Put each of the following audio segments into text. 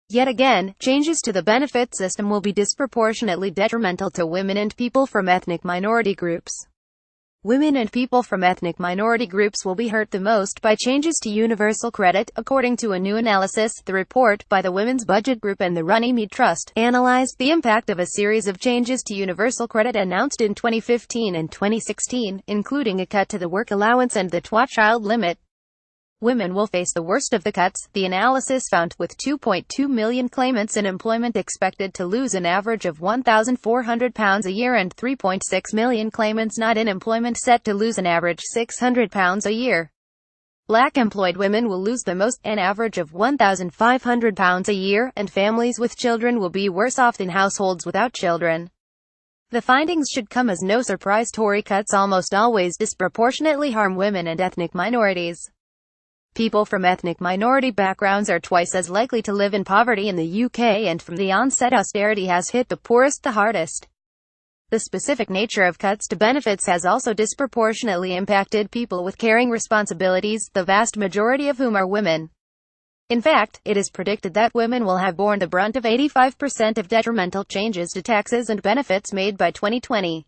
Yet again, changes to the benefit system will be disproportionately detrimental to women and people from ethnic minority groups. Women and people from ethnic minority groups will be hurt the most by changes to universal credit, according to a new analysis. The report, by the Women's Budget Group and the Runnymede Trust, analyzed the impact of a series of changes to universal credit announced in 2015 and 2016, including a cut to the work allowance and the twochild limit. Women will face the worst of the cuts, the analysis found, with 2.2 million claimants in employment expected to lose an average of £1,400 a year and 3.6 million claimants not in employment set to lose an average £600 a year. Black employed women will lose the most, an average of £1,500 a year, and families with children will be worse off than households without children. The findings should come as no surprise. Tory cuts almost always disproportionately harm women and ethnic minorities. People from ethnic minority backgrounds are twice as likely to live in poverty in the UK, and from the onset austerity has hit the poorest the hardest. The specific nature of cuts to benefits has also disproportionately impacted people with caring responsibilities, the vast majority of whom are women. In fact, it is predicted that women will have borne the brunt of 85% of detrimental changes to taxes and benefits made by 2020.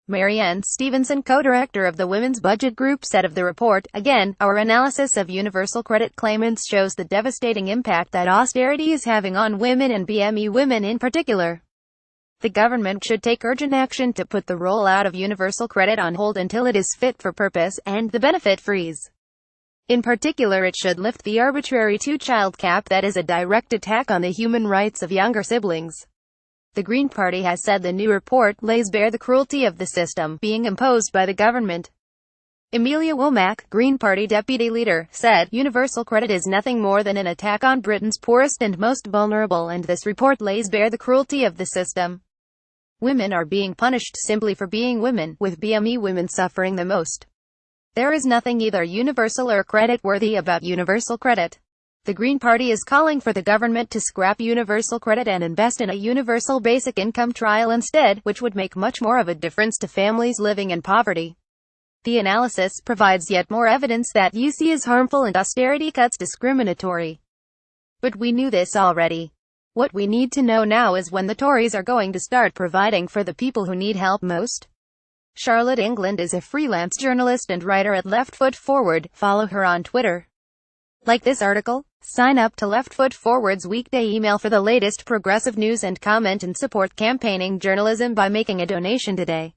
Marianne Stevenson, co-director of the Women's Budget Group, said of the report, "Again, our analysis of universal credit claimants shows the devastating impact that austerity is having on women and BME women in particular. The government should take urgent action to put the rollout of universal credit on hold until it is fit for purpose, and the benefit freeze. In particular, it should lift the arbitrary two-child cap that is a direct attack on the human rights of younger siblings." The Green Party has said the new report lays bare the cruelty of the system being imposed by the government. Amelia Womack, Green Party deputy leader, said, "Universal credit is nothing more than an attack on Britain's poorest and most vulnerable, and this report lays bare the cruelty of the system. Women are being punished simply for being women, with BME women suffering the most. There is nothing either universal or credit-worthy about universal credit." The Green Party is calling for the government to scrap universal credit and invest in a universal basic income trial instead, which would make much more of a difference to families living in poverty. The analysis provides yet more evidence that UC is harmful and austerity cuts discriminatory. But we knew this already. What we need to know now is when the Tories are going to start providing for the people who need help most. Charlotte England is a freelance journalist and writer at Left Foot Forward. Follow her on Twitter. Like this article? Sign up to Left Foot Forward's weekday email for the latest progressive news and comment and support campaigning journalism by making a donation today.